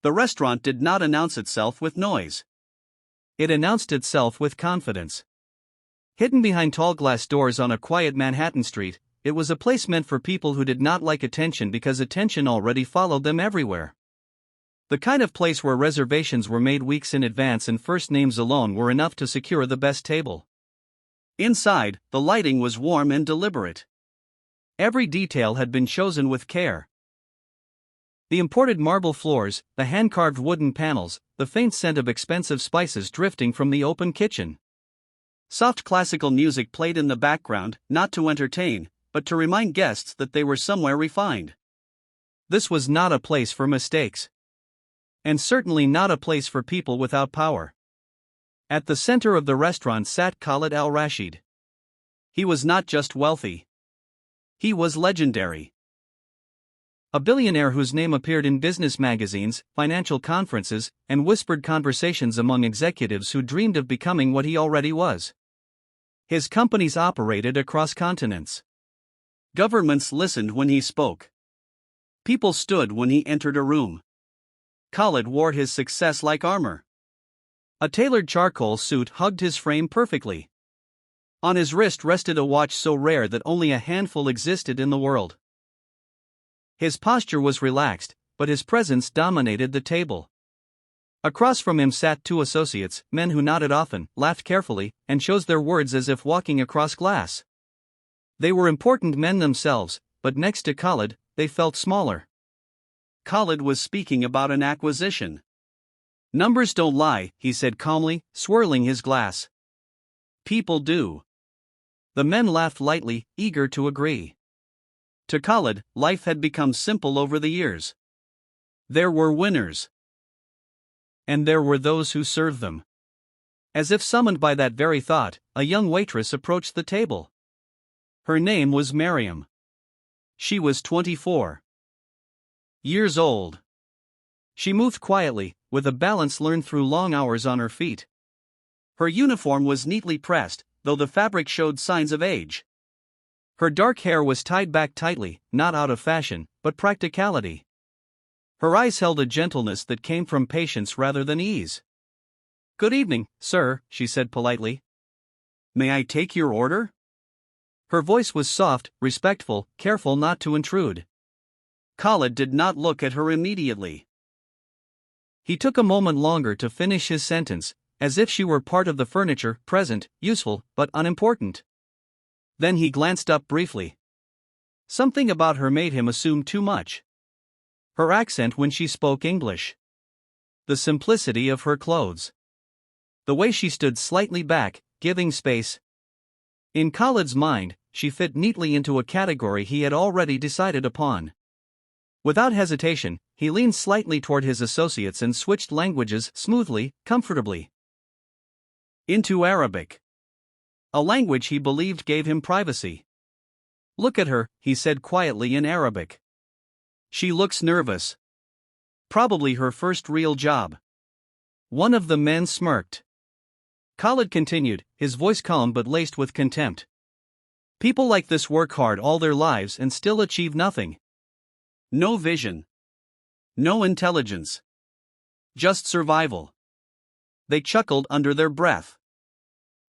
The restaurant did not announce itself with noise. It announced itself with confidence. Hidden behind tall glass doors on a quiet Manhattan street, it was a place meant for people who did not like attention because attention already followed them everywhere. The kind of place where reservations were made weeks in advance and first names alone were enough to secure the best table. Inside, the lighting was warm and deliberate. Every detail had been chosen with care. The imported marble floors, the hand-carved wooden panels, the faint scent of expensive spices drifting from the open kitchen. Soft classical music played in the background, not to entertain, but to remind guests that they were somewhere refined. This was not a place for mistakes. And certainly not a place for people without power. At the center of the restaurant sat Khalid al-Rashid. He was not just wealthy. He was legendary. A billionaire whose name appeared in business magazines, financial conferences, and whispered conversations among executives who dreamed of becoming what he already was. His companies operated across continents. Governments listened when he spoke. People stood when he entered a room. Khalid wore his success like armor. A tailored charcoal suit hugged his frame perfectly. On his wrist rested a watch so rare that only a handful existed in the world. His posture was relaxed, but his presence dominated the table. Across from him sat two associates, men who nodded often, laughed carefully, and chose their words as if walking across glass. They were important men themselves, but next to Khalid, they felt smaller. Khalid was speaking about an acquisition. "Numbers don't lie," he said calmly, swirling his glass. "People do." The men laughed lightly, eager to agree. To Khalid, life had become simple over the years. There were winners. And there were those who served them. As if summoned by that very thought, a young waitress approached the table. Her name was Miriam. She was 24 years old. She moved quietly, with a balance learned through long hours on her feet. Her uniform was neatly pressed, though the fabric showed signs of age. Her dark hair was tied back tightly, not out of fashion, but practicality. Her eyes held a gentleness that came from patience rather than ease. "Good evening, sir," she said politely. "May I take your order?" Her voice was soft, respectful, careful not to intrude. Khalid did not look at her immediately. He took a moment longer to finish his sentence, as if she were part of the furniture, present, useful, but unimportant. Then he glanced up briefly. Something about her made him assume too much. Her accent when she spoke English. The simplicity of her clothes. The way she stood slightly back, giving space. In Khalid's mind, she fit neatly into a category he had already decided upon. Without hesitation, he leaned slightly toward his associates and switched languages smoothly, comfortably. Into Arabic. A language he believed gave him privacy. "Look at her," he said quietly in Arabic. "She looks nervous. Probably her first real job." One of the men smirked. Khalid continued, his voice calm but laced with contempt. "People like this work hard all their lives and still achieve nothing. No vision. No intelligence. Just survival." They chuckled under their breath.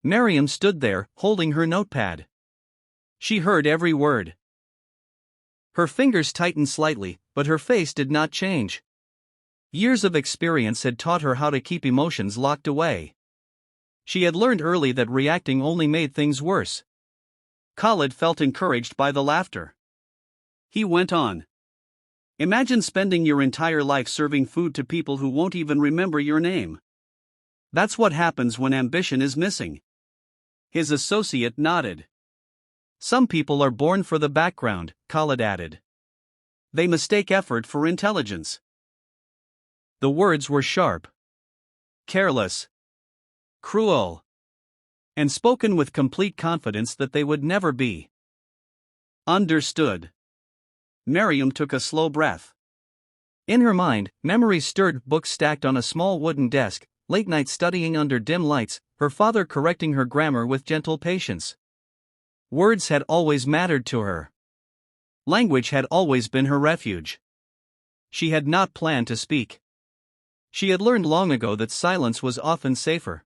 Miriam stood there, holding her notepad. She heard every word. Her fingers tightened slightly, but her face did not change. Years of experience had taught her how to keep emotions locked away. She had learned early that reacting only made things worse. Khalid felt encouraged by the laughter. He went on. "Imagine spending your entire life serving food to people who won't even remember your name. That's what happens when ambition is missing." His associate nodded. "Some people are born for the background," Khalid added. "They mistake effort for intelligence." The words were sharp, careless, cruel, and spoken with complete confidence that they would never be understood. Miriam took a slow breath. In her mind, memories stirred, books stacked on a small wooden desk, late nights studying under dim lights, her father correcting her grammar with gentle patience. Words had always mattered to her. Language had always been her refuge. She had not planned to speak. She had learned long ago that silence was often safer.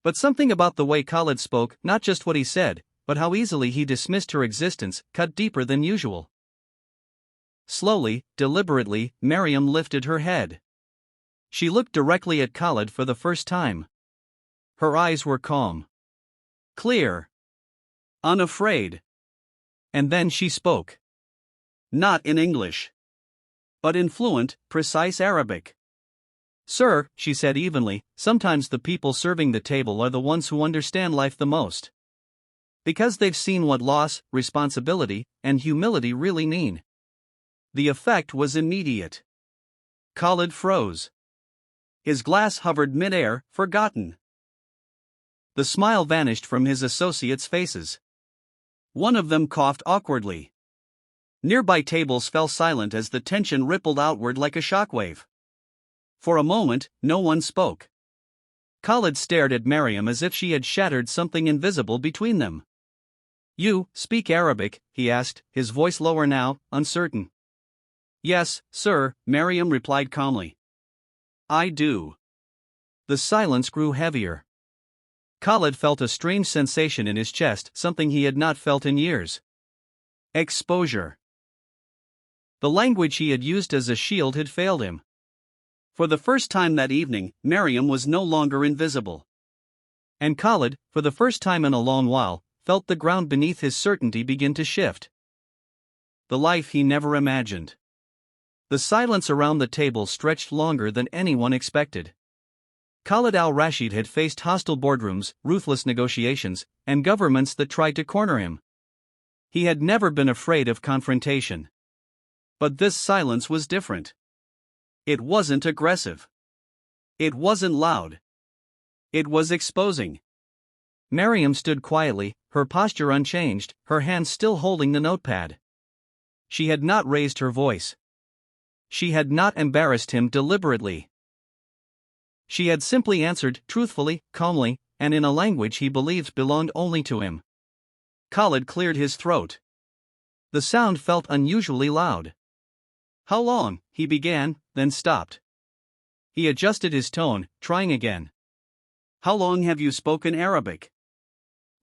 But something about the way Khalid spoke, not just what he said, but how easily he dismissed her existence, cut deeper than usual. Slowly, deliberately, Miriam lifted her head. She looked directly at Khalid for the first time. Her eyes were calm, clear, unafraid. And then she spoke. Not in English, but in fluent, precise Arabic. "Sir," she said evenly, "sometimes the people serving the table are the ones who understand life the most. Because they've seen what loss, responsibility, and humility really mean." The effect was immediate. Khalid froze. His glass hovered mid-air, forgotten. The smile vanished from his associates' faces. One of them coughed awkwardly. Nearby tables fell silent as the tension rippled outward like a shockwave. For a moment, no one spoke. Khalid stared at Miriam as if she had shattered something invisible between them. "You speak Arabic?" he asked, his voice lower now, uncertain. "Yes, sir," Miriam replied calmly. "I do." The silence grew heavier. Khalid felt a strange sensation in his chest, something he had not felt in years. Exposure. The language he had used as a shield had failed him. For the first time that evening, Miriam was no longer invisible. And Khalid, for the first time in a long while, felt the ground beneath his certainty begin to shift. The life he never imagined. The silence around the table stretched longer than anyone expected. Khalid al-Rashid had faced hostile boardrooms, ruthless negotiations, and governments that tried to corner him. He had never been afraid of confrontation. But this silence was different. It wasn't aggressive. It wasn't loud. It was exposing. Miriam stood quietly, her posture unchanged, her hands still holding the notepad. She had not raised her voice. She had not embarrassed him deliberately. She had simply answered, truthfully, calmly, and in a language he believed belonged only to him. Khalid cleared his throat. The sound felt unusually loud. "How long?" he began, then stopped. He adjusted his tone, trying again. "How long have you spoken Arabic?"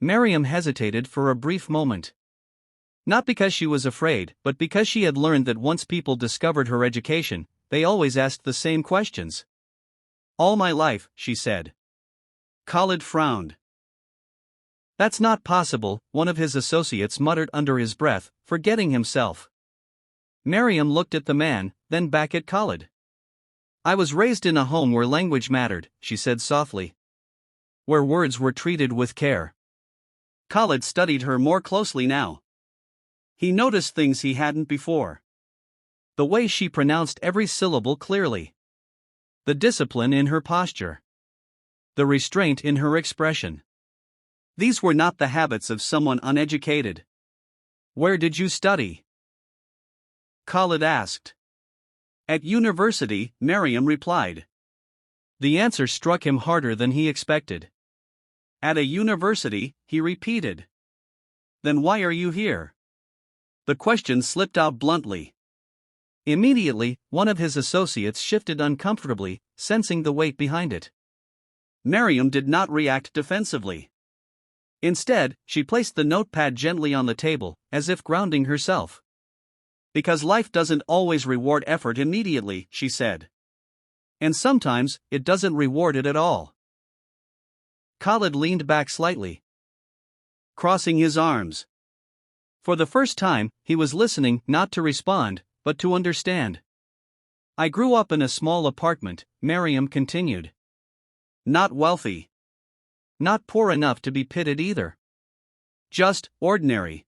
Miriam hesitated for a brief moment. Not because she was afraid, but because she had learned that once people discovered her education, they always asked the same questions. "All my life," she said. Khalid frowned. "That's not possible," one of his associates muttered under his breath, forgetting himself. Miriam looked at the man, then back at Khalid. "I was raised in a home where language mattered," she said softly. "Where words were treated with care." Khalid studied her more closely now. He noticed things he hadn't before. The way she pronounced every syllable clearly. The discipline in her posture. The restraint in her expression. These were not the habits of someone uneducated. "Where did you study?" Khalid asked. "At university," Miriam replied. The answer struck him harder than he expected. "At a university," he repeated. "Then why are you here?" The question slipped out bluntly. Immediately, one of his associates shifted uncomfortably, sensing the weight behind it. Miriam did not react defensively. Instead, she placed the notepad gently on the table, as if grounding herself. "Because life doesn't always reward effort immediately," she said. "And sometimes, it doesn't reward it at all." Khalid leaned back slightly, crossing his arms. For the first time, he was listening, not to respond, but to understand. "I grew up in a small apartment," Miriam continued. "Not wealthy. Not poor enough to be pitied either. Just ordinary."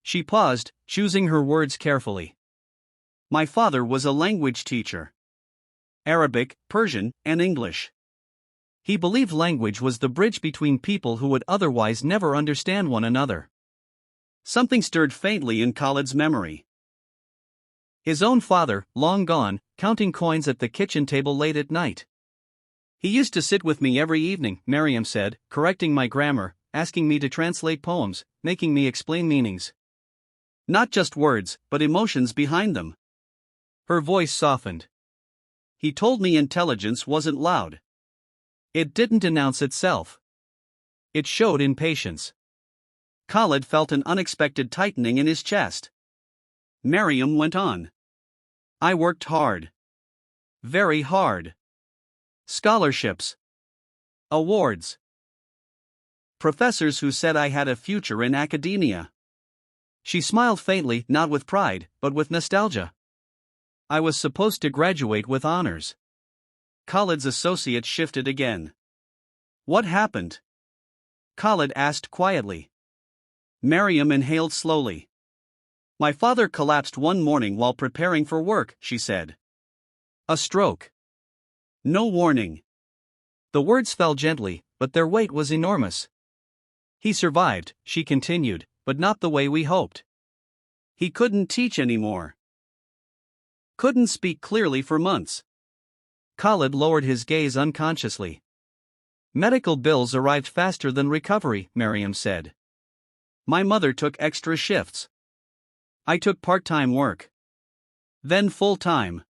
She paused, choosing her words carefully. "My father was a language teacher. Arabic, Persian, and English. He believed language was the bridge between people who would otherwise never understand one another." Something stirred faintly in Khalid's memory. His own father, long gone, counting coins at the kitchen table late at night. "He used to sit with me every evening," Miriam said, correcting my grammar, asking me to translate poems, making me explain meanings. Not just words, but emotions behind them. Her voice softened. He told me intelligence wasn't loud. It didn't announce itself. It showed in patience. Khalid felt an unexpected tightening in his chest. Miriam went on. I worked hard. Very hard. Scholarships. Awards. Professors who said I had a future in academia. She smiled faintly, not with pride, but with nostalgia. I was supposed to graduate with honors. Khalid's associate shifted again. What happened? Khalid asked quietly. Miriam inhaled slowly. My father collapsed one morning while preparing for work, she said. A stroke. No warning. The words fell gently, but their weight was enormous. He survived, she continued, but not the way we hoped. He couldn't teach anymore. Couldn't speak clearly for months. Khalid lowered his gaze unconsciously. Medical bills arrived faster than recovery, Miriam said. My mother took extra shifts. I took part-time work. Then full-time.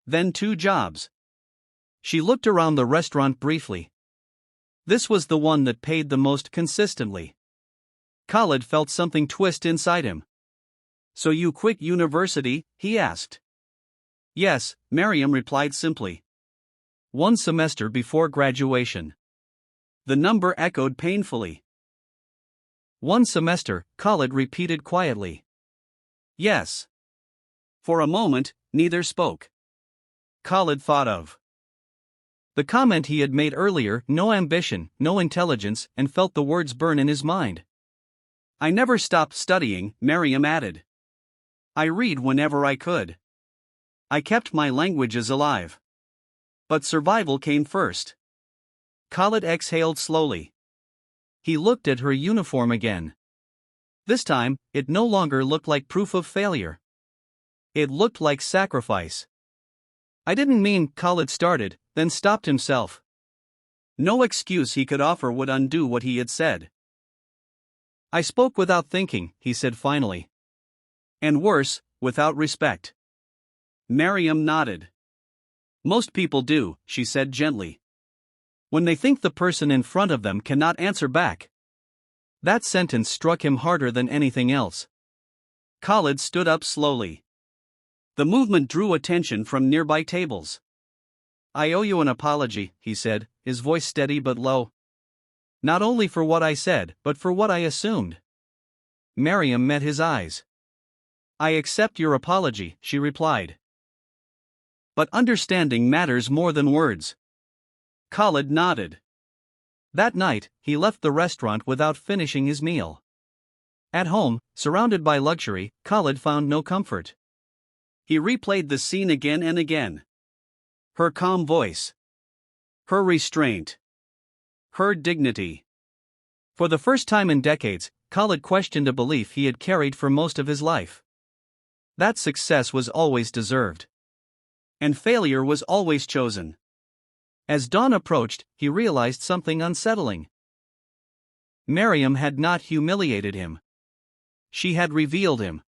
Then 2 jobs. She looked around the restaurant briefly. This was the one that paid the most consistently. Khalid felt something twist inside him. So you quit university? He asked. Yes, Miriam replied simply. 1 semester before graduation. The number echoed painfully. 1 semester, Khalid repeated quietly. Yes. For a moment, neither spoke. Khalid thought of the comment he had made earlier, no ambition, no intelligence, and felt the words burn in his mind. I never stopped studying, Miriam added. I read whenever I could. I kept my languages alive. But survival came first. Khalid exhaled slowly. He looked at her uniform again. This time, it no longer looked like proof of failure. It looked like sacrifice. I didn't mean, Khalid started, then stopped himself. No excuse he could offer would undo what he had said. I spoke without thinking, he said finally. And worse, without respect. Miriam nodded. Most people do, she said gently. When they think the person in front of them cannot answer back. That sentence struck him harder than anything else. Khalid stood up slowly. The movement drew attention from nearby tables. I owe you an apology, he said, his voice steady but low. Not only for what I said, but for what I assumed. Miriam met his eyes. I accept your apology, she replied. But understanding matters more than words. Khalid nodded. That night, he left the restaurant without finishing his meal. At home, surrounded by luxury, Khalid found no comfort. He replayed the scene again and again. Her calm voice. Her restraint. Her dignity. For the first time in decades, Khalid questioned a belief he had carried for most of his life. That success was always deserved. And failure was always chosen. As dawn approached, he realized something unsettling. Miriam had not humiliated him. She had revealed him.